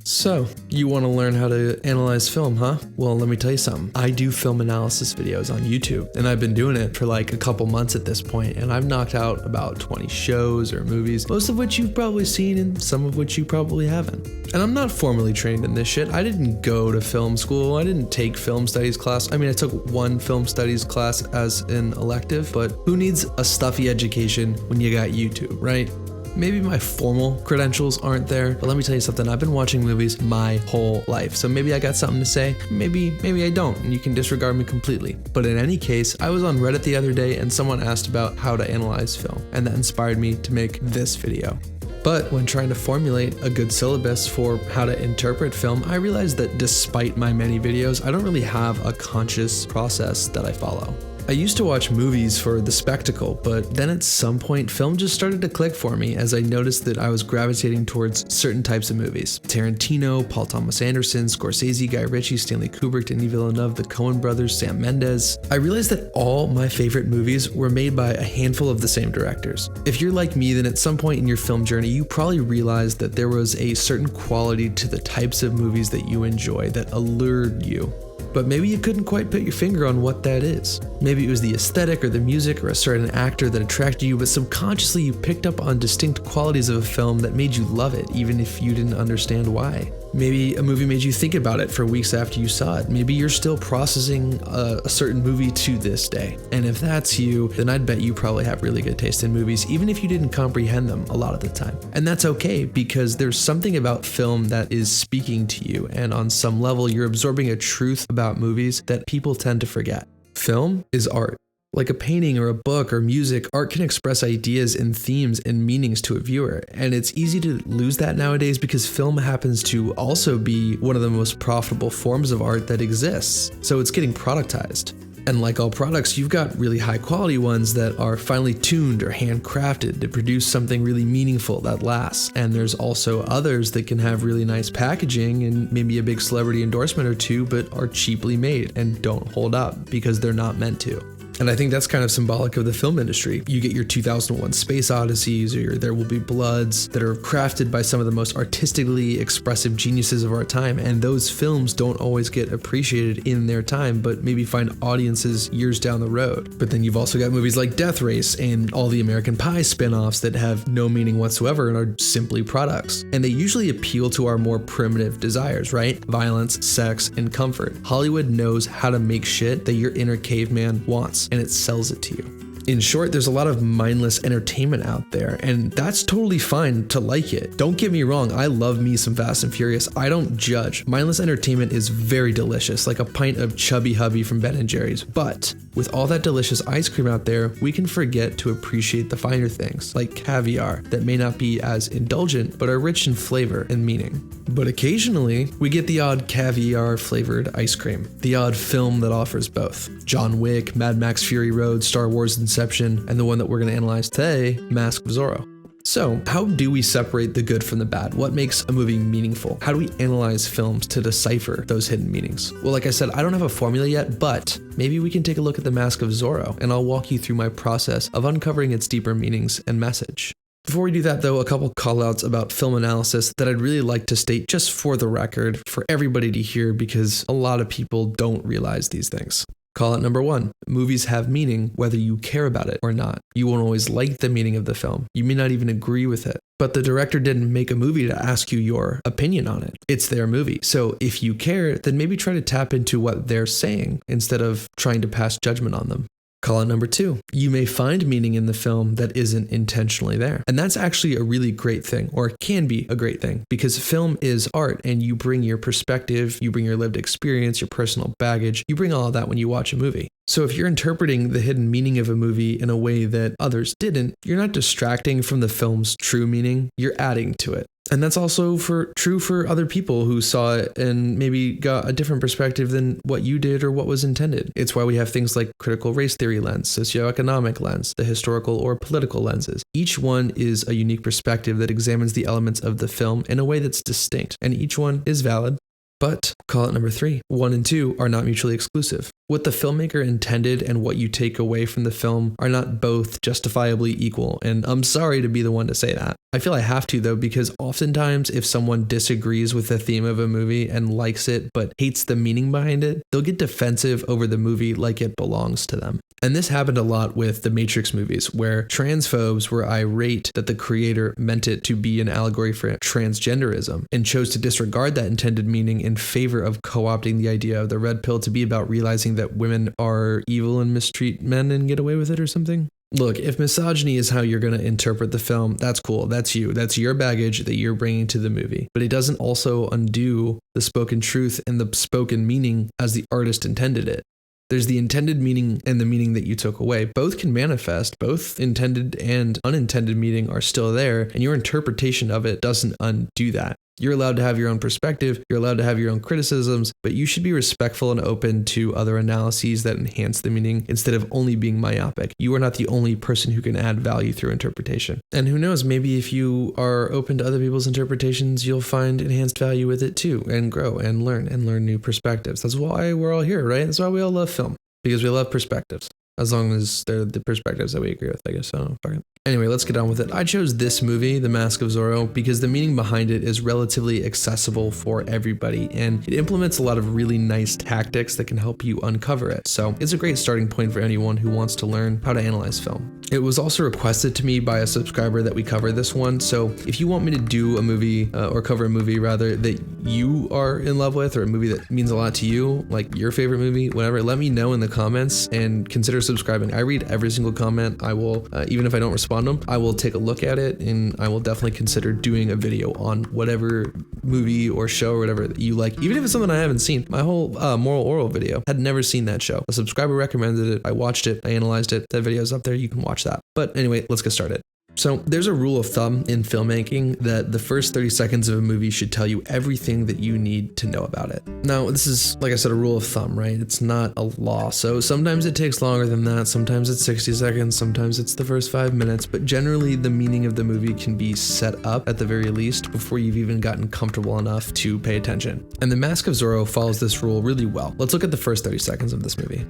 So, you want to learn how to analyze film, huh? Well, let me tell you something. I do film analysis videos on YouTube, and I've been doing it for like a couple months at this point, and I've knocked out about 20 shows or movies, most of which you've probably seen and some of which you probably haven't. And I'm not formally trained in this shit. I didn't go to film school. I didn't take film studies class. I mean, I took one film studies class as an elective, but who needs a stuffy education when you got YouTube, right? Maybe my formal credentials aren't there, but let me tell you something. I've been watching movies my whole life, so maybe I got something to say, maybe I don't, and you can disregard me completely. But in any case, I was on Reddit the other day and someone asked about how to analyze film, and that inspired me to make this video. But when trying to formulate a good syllabus for how to interpret film, I realized that despite my many videos, I don't really have a conscious process that I follow. I used to watch movies for the spectacle, but then at some point, film just started to click for me as I noticed that I was gravitating towards certain types of movies. Tarantino, Paul Thomas Anderson, Scorsese, Guy Ritchie, Stanley Kubrick, Denis Villeneuve, the Coen brothers, Sam Mendes. I realized that all my favorite movies were made by a handful of the same directors. If you're like me, then at some point in your film journey, you probably realized that there was a certain quality to the types of movies that you enjoy that allured you. But maybe you couldn't quite put your finger on what that is. Maybe it was the aesthetic or the music or a certain actor that attracted you, but subconsciously you picked up on distinct qualities of a film that made you love it, even if you didn't understand why. Maybe a movie made you think about it for weeks after you saw it. Maybe you're still processing a certain movie to this day. And if that's you, then I'd bet you probably have really good taste in movies, even if you didn't comprehend them a lot of the time. And that's okay, because there's something about film that is speaking to you, and on some level, you're absorbing a truth about movies that people tend to forget. Film is art. Like a painting or a book or music, art can express ideas and themes and meanings to a viewer. And it's easy to lose that nowadays because film happens to also be one of the most profitable forms of art that exists. So it's getting productized. And like all products, you've got really high quality ones that are finely tuned or handcrafted to produce something really meaningful that lasts. And there's also others that can have really nice packaging and maybe a big celebrity endorsement or two, but are cheaply made and don't hold up because they're not meant to. And I think that's kind of symbolic of the film industry. You get your 2001 Space Odysseys or your There Will Be Bloods that are crafted by some of the most artistically expressive geniuses of our time, and those films don't always get appreciated in their time, but maybe find audiences years down the road. But then you've also got movies like Death Race and all the American Pie spin-offs that have no meaning whatsoever and are simply products. And they usually appeal to our more primitive desires, right? Violence, sex, and comfort. Hollywood knows how to make shit that your inner caveman wants, and it sells it to you. In short, there's a lot of mindless entertainment out there, and that's totally fine to like it. Don't get me wrong, I love me some Fast and Furious. I don't judge. Mindless entertainment is very delicious, like a pint of Chubby Hubby from Ben & Jerry's. But with all that delicious ice cream out there, we can forget to appreciate the finer things, like caviar, that may not be as indulgent, but are rich in flavor and meaning. But occasionally, we get the odd caviar-flavored ice cream, the odd film that offers both. John Wick, Mad Max Fury Road, Star Wars Inception, and the one that we're going to analyze today, Mask of Zorro. So, how do we separate the good from the bad? What makes a movie meaningful? How do we analyze films to decipher those hidden meanings? Well, like I said, I don't have a formula yet, but maybe we can take a look at the Mask of Zorro, and I'll walk you through my process of uncovering its deeper meanings and message. Before we do that though, a couple callouts about film analysis that I'd really like to state just for the record, for everybody to hear, because a lot of people don't realize these things. Call out number 1. Movies have meaning whether you care about it or not. You won't always like the meaning of the film. You may not even agree with it. But the director didn't make a movie to ask you your opinion on it. It's their movie. So if you care, then maybe try to tap into what they're saying instead of trying to pass judgment on them. Call out number 2. You may find meaning in the film that isn't intentionally there. And that's actually a really great thing, or it can be a great thing, because film is art and you bring your perspective, you bring your lived experience, your personal baggage, you bring all of that when you watch a movie. So if you're interpreting the hidden meaning of a movie in a way that others didn't, you're not distracting from the film's true meaning, you're adding to it. And that's also true for other people who saw it and maybe got a different perspective than what you did or what was intended. It's why we have things like critical race theory lens, socioeconomic lens, the historical or political lenses. Each one is a unique perspective that examines the elements of the film in a way that's distinct, and each one is valid. But call it number 3. 1 and 2 are not mutually exclusive. What the filmmaker intended and what you take away from the film are not both justifiably equal, and I'm sorry to be the one to say that. I feel I have to though, because oftentimes if someone disagrees with the theme of a movie and likes it but hates the meaning behind it, they'll get defensive over the movie like it belongs to them. And this happened a lot with the Matrix movies, where transphobes were irate that the creator meant it to be an allegory for transgenderism and chose to disregard that intended meaning in favor of co-opting the idea of the red pill to be about realizing that women are evil and mistreat men and get away with it or something. Look, if misogyny is how you're going to interpret the film, that's cool. That's you. That's your baggage that you're bringing to the movie. But it doesn't also undo the spoken truth and the spoken meaning as the artist intended it. There's the intended meaning and the meaning that you took away. Both can manifest. Both intended and unintended meaning are still there, and your interpretation of it doesn't undo that. You're allowed to have your own perspective, you're allowed to have your own criticisms, but you should be respectful and open to other analyses that enhance the meaning instead of only being myopic. You are not the only person who can add value through interpretation. And who knows, maybe if you are open to other people's interpretations, you'll find enhanced value with it too, and grow and learn new perspectives. That's why we're all here, right? That's why we all love film, because we love perspectives. As long as they're the perspectives that we agree with, I guess. I don't know. Fuck it. Anyway, let's get on with it. I chose this movie, The Mask of Zorro, because the meaning behind it is relatively accessible for everybody, and it implements a lot of really nice tactics that can help you uncover it. So it's a great starting point for anyone who wants to learn how to analyze film. It was also requested to me by a subscriber that we cover this one. So if you want me to do a movie, or cover a movie rather, that you are in love with, or a movie that means a lot to you, like your favorite movie, whatever, let me know in the comments and consider subscribing. I read every single comment. I will, even if I don't respond to them, I will take a look at it, and I will definitely consider doing a video on whatever movie or show or whatever that you like, even if it's something I haven't seen. My whole Moral Oral video, had never seen that show. A subscriber recommended it. I watched it. I analyzed it. That video is up there. You can watch that. But anyway, let's get started. So there's a rule of thumb in filmmaking that the first 30 seconds of a movie should tell you everything that you need to know about it. Now, this is, like I said, a rule of thumb, right? It's not a law. So sometimes it takes longer than that. Sometimes it's 60 seconds. Sometimes it's the first 5 minutes. But generally, the meaning of the movie can be set up at the very least before you've even gotten comfortable enough to pay attention. And The Mask of Zorro follows this rule really well. Let's look at the first 30 seconds of this movie.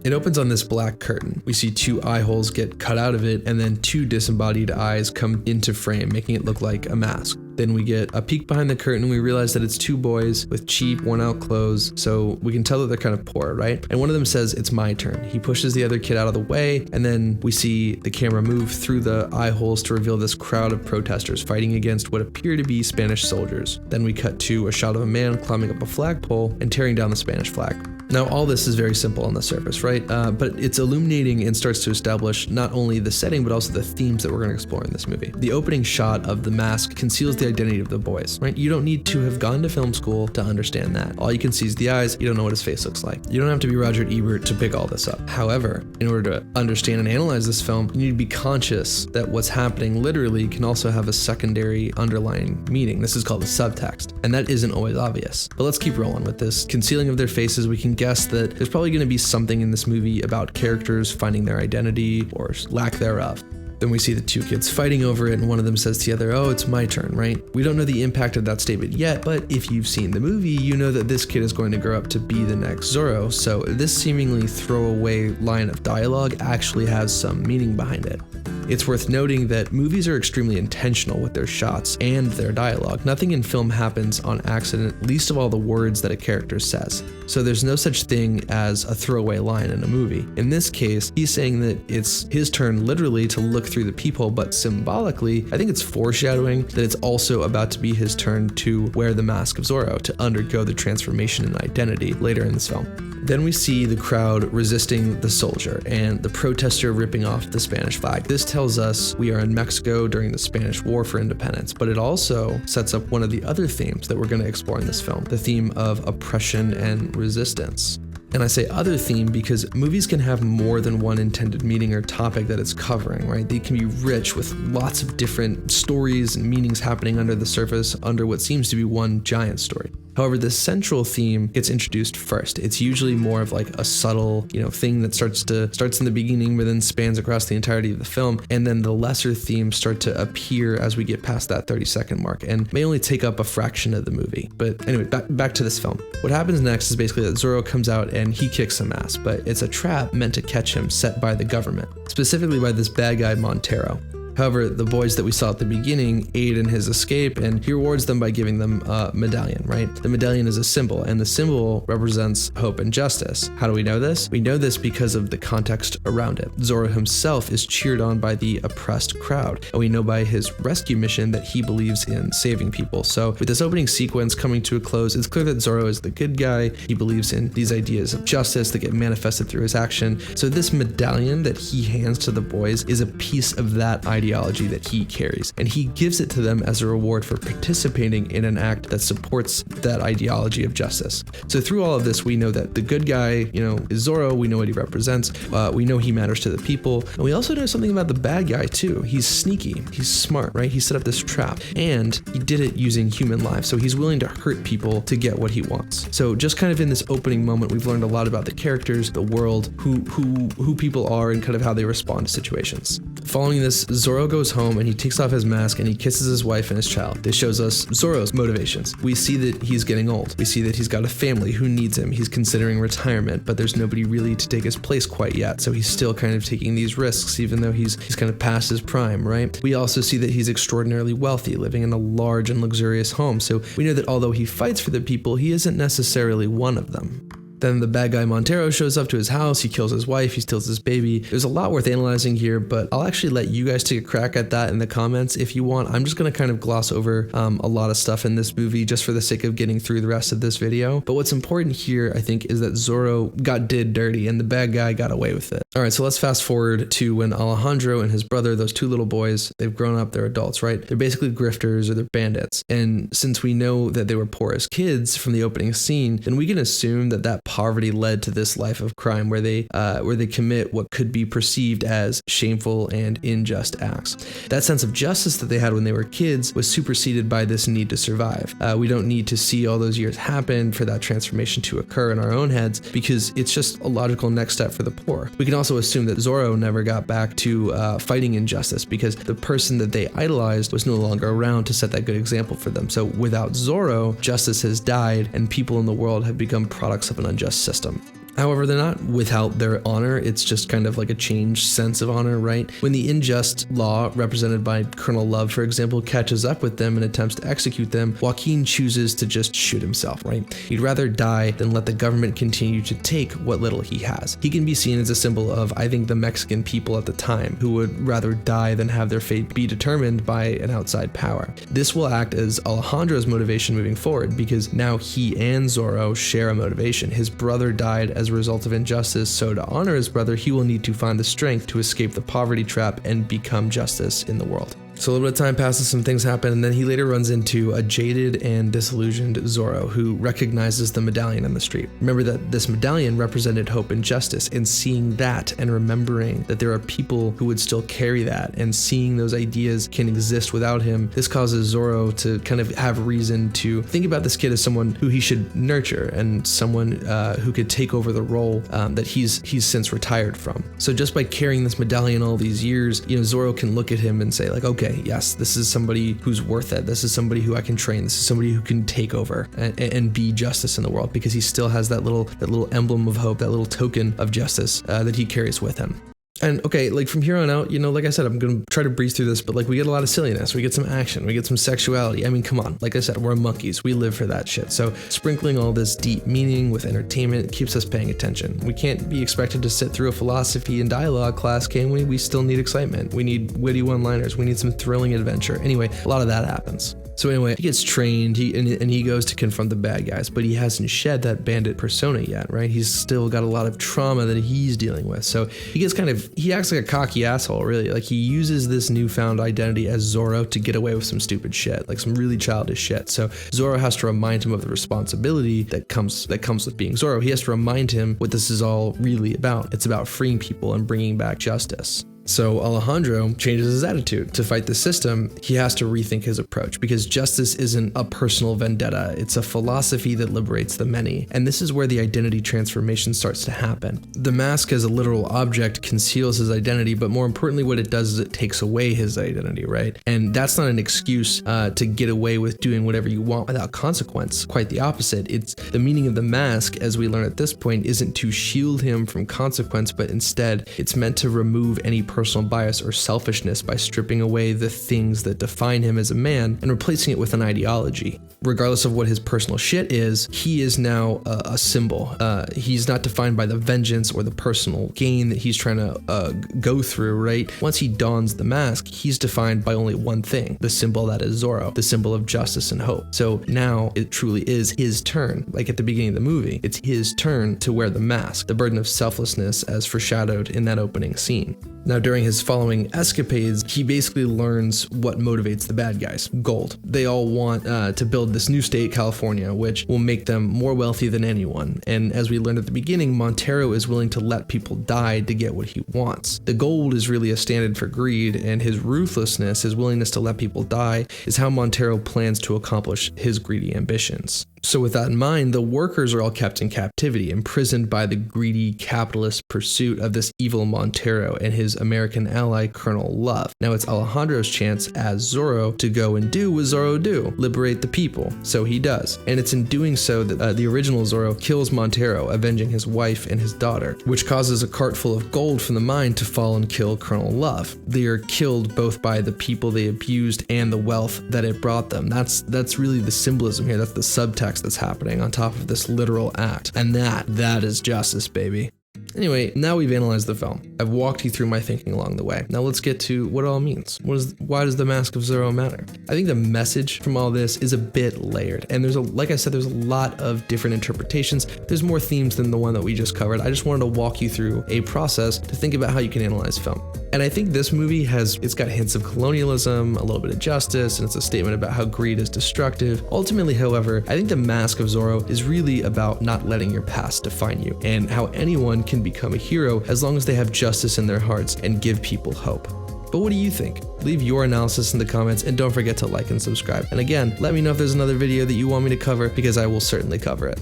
It opens on this black curtain. We see 2 eye holes get cut out of it, and then 2 disembodied eyes come into frame, making it look like a mask. Then we get a peek behind the curtain, and we realize that it's 2 boys with cheap, worn-out clothes, so we can tell that they're kind of poor, right? And one of them says, "It's my turn." He pushes the other kid out of the way, and then we see the camera move through the eye holes to reveal this crowd of protesters fighting against what appear to be Spanish soldiers. Then we cut to a shot of a man climbing up a flagpole and tearing down the Spanish flag. Now, all this is very simple on the surface, right? But it's illuminating and starts to establish not only the setting, but also the themes that we're going to explore in this movie. The opening shot of the mask conceals the identity of the boys, right? You don't need to have gone to film school to understand that. All you can see is the eyes. You don't know what his face looks like. You don't have to be Roger Ebert to pick all this up. However, in order to understand and analyze this film, you need to be conscious that what's happening literally can also have a secondary underlying meaning. This is called the subtext, and that isn't always obvious. But let's keep rolling with this. Concealing of their faces, we can guess that there's probably going to be something in this movie about characters finding their identity or lack thereof. Then we see the 2 kids fighting over it, and one of them says to the other, "Oh, it's my turn," right? We don't know the impact of that statement yet, but if you've seen the movie, you know that this kid is going to grow up to be the next Zorro, so this seemingly throwaway line of dialogue actually has some meaning behind it. It's worth noting that movies are extremely intentional with their shots and their dialogue. Nothing in film happens on accident, least of all the words that a character says. So there's no such thing as a throwaway line in a movie. In this case, he's saying that it's his turn literally to look through the peephole, but symbolically, I think it's foreshadowing that it's also about to be his turn to wear the Mask of Zorro, to undergo the transformation in identity later in this film. Then we see the crowd resisting the soldier and the protester ripping off the Spanish flag. This tells us we are in Mexico during the Spanish War for Independence, but it also sets up one of the other themes that we're going to explore in this film, the theme of oppression and resistance. And I say other theme because movies can have more than one intended meaning or topic that it's covering, right? They can be rich with lots of different stories and meanings happening under the surface under what seems to be one giant story. However, the central theme gets introduced first. It's usually more of like a subtle, thing that starts in the beginning but then spans across the entirety of the film, and then the lesser themes start to appear as we get past that 30-second mark and may only take up a fraction of the movie. But anyway, back to this film. What happens next is basically that Zorro comes out and he kicks some ass, but it's a trap meant to catch him, set by the government, specifically by this bad guy Montero. However, the boys that we saw at the beginning aid in his escape, and he rewards them by giving them a medallion, right? The medallion is a symbol, and the symbol represents hope and justice. How do we know this? We know this because of the context around it. Zorro himself is cheered on by the oppressed crowd, and we know by his rescue mission that he believes in saving people. So with this opening sequence coming to a close, it's clear that Zorro is the good guy. He believes in these ideas of justice that get manifested through his action. So this medallion that he hands to the boys is a piece of that ideology that he carries, and he gives it to them as a reward for participating in an act that supports that ideology of justice. So through all of this, we know that the good guy, is Zorro. We know what he represents. We know he matters to the people, and we also know something about the bad guy too. He's sneaky. He's smart, right? He set up this trap, and he did it using human life. So he's willing to hurt people to get what he wants. So just kind of in this opening moment, we've learned a lot about the characters, the world, who people are, and kind of how they respond to situations. Following this, Zorro goes home and he takes off his mask and he kisses his wife and his child. This shows us Zorro's motivations. We see that he's getting old. We see that he's got a family who needs him. He's considering retirement, but there's nobody really to take his place quite yet. So he's still kind of taking these risks, even though he's kind of past his prime, right? We also see that he's extraordinarily wealthy, living in a large and luxurious home. So we know that although he fights for the people, he isn't necessarily one of them. Then the bad guy Montero shows up to his house, he kills his wife, he steals his baby. There's a lot worth analyzing here, but I'll actually let you guys take a crack at that in the comments if you want. I'm just gonna kind of gloss over a lot of stuff in this movie just for the sake of getting through the rest of this video. But what's important here, I think, is that Zorro did dirty and the bad guy got away with it. All right, so let's fast forward to when Alejandro and his brother, those two little boys, they've grown up, they're adults, right? They're basically grifters or they're bandits. And since we know that they were poor as kids from the opening scene, then we can assume that poverty led to this life of crime where they commit what could be perceived as shameful and unjust acts. That sense of justice that they had when they were kids was superseded by this need to survive. We don't need to see all those years happen for that transformation to occur in our own heads because it's just a logical next step for the poor. We can also assume that Zorro never got back to fighting injustice because the person that they idolized was no longer around to set that good example for them. So without Zorro, justice has died and people in the world have become products of an unjust system. However, they're not without their honor. It's just kind of like a changed sense of honor, right? When the unjust law, represented by Colonel Love, for example, catches up with them and attempts to execute them, Joaquin chooses to just shoot himself, right? He'd rather die than let the government continue to take what little he has. He can be seen as a symbol of, I think, the Mexican people at the time, who would rather die than have their fate be determined by an outside power. This will act as Alejandro's motivation moving forward, because now he and Zorro share a motivation. His brother died as a result of injustice, so to honor his brother, he will need to find the strength to escape the poverty trap and become justice in the world. So a little bit of time passes, some things happen, and then he later runs into a jaded and disillusioned Zorro who recognizes the medallion on the street. Remember that this medallion represented hope and justice, and seeing that and remembering that there are people who would still carry that and seeing those ideas can exist without him, this causes Zorro to kind of have reason to think about this kid as someone who he should nurture and someone who could take over the role that he's since retired from. So just by carrying this medallion all these years, Zorro can look at him and say like, okay, yes, this is somebody who's worth it. This is somebody who I can train. This is somebody who can take over and be justice in the world, because he still has that little emblem of hope, that little token of justice that he carries with him. And okay, like from here on out, like I said, I'm going to try to breeze through this, but like we get a lot of silliness, we get some action, we get some sexuality. I mean, come on, like I said, we're monkeys, we live for that shit. So sprinkling all this deep meaning with entertainment keeps us paying attention. We can't be expected to sit through a philosophy and dialogue class, can we? We still need excitement. We need witty one-liners. We need some thrilling adventure. Anyway, a lot of that happens. So anyway, he gets trained, he goes to confront the bad guys, but he hasn't shed that bandit persona yet, right? He's still got a lot of trauma that he's dealing with. So he acts like a cocky asshole, really. Like he uses this newfound identity as Zorro to get away with some stupid shit, like some really childish shit. So Zorro has to remind him of the responsibility that comes with being Zorro. He has to remind him what this is all really about. It's about freeing people and bringing back justice. So Alejandro changes his attitude. To fight the system, he has to rethink his approach because justice isn't a personal vendetta, it's a philosophy that liberates the many. And this is where the identity transformation starts to happen. The mask as a literal object conceals his identity, but more importantly, what it does is it takes away his identity, right? And that's not an excuse to get away with doing whatever you want without consequence. Quite the opposite. It's the meaning of the mask, as we learn at this point, isn't to shield him from consequence, but instead it's meant to remove any personal bias or selfishness by stripping away the things that define him as a man and replacing it with an ideology. Regardless of what his personal shit is, he is now a symbol. He's not defined by the vengeance or the personal gain that he's trying to go through, right? Once he dons the mask, he's defined by only one thing, the symbol that is Zorro, the symbol of justice and hope. So now it truly is his turn. Like at the beginning of the movie, it's his turn to wear the mask, the burden of selflessness as foreshadowed in that opening scene. Now, during his following escapades, he basically learns what motivates the bad guys: gold. They all want to build this new state, California, which will make them more wealthy than anyone. And as we learned at the beginning, Montero is willing to let people die to get what he wants. The gold is really a stand-in for greed, and his ruthlessness, his willingness to let people die, is how Montero plans to accomplish his greedy ambitions. So with that in mind, the workers are all kept in captivity, imprisoned by the greedy capitalist pursuit of this evil Montero and his American ally, Colonel Love. Now it's Alejandro's chance as Zorro to go and do what Zorro do, liberate the people. So he does. And it's in doing so that the original Zorro kills Montero, avenging his wife and his daughter, which causes a cart full of gold from the mine to fall and kill Colonel Love. They are killed both by the people they abused and the wealth that it brought them. That's really the symbolism here. That's the subtext that's happening on top of this literal act. And that is justice, baby. Anyway, now we've analyzed the film. I've walked you through my thinking along the way. Now let's get to what it all means. Why does the Mask of Zorro matter? I think the message from all this is a bit layered, and like I said, there's a lot of different interpretations. There's more themes than the one that we just covered. I just wanted to walk you through a process to think about how you can analyze film. And I think this movie it's got hints of colonialism, a little bit of justice, and it's a statement about how greed is destructive. Ultimately, however, I think the Mask of Zorro is really about not letting your past define you, and how anyone can become a hero as long as they have justice in their hearts and give people hope. But what do you think? Leave your analysis in the comments, and don't forget to like and subscribe. And again, let me know if there's another video that you want me to cover, because I will certainly cover it.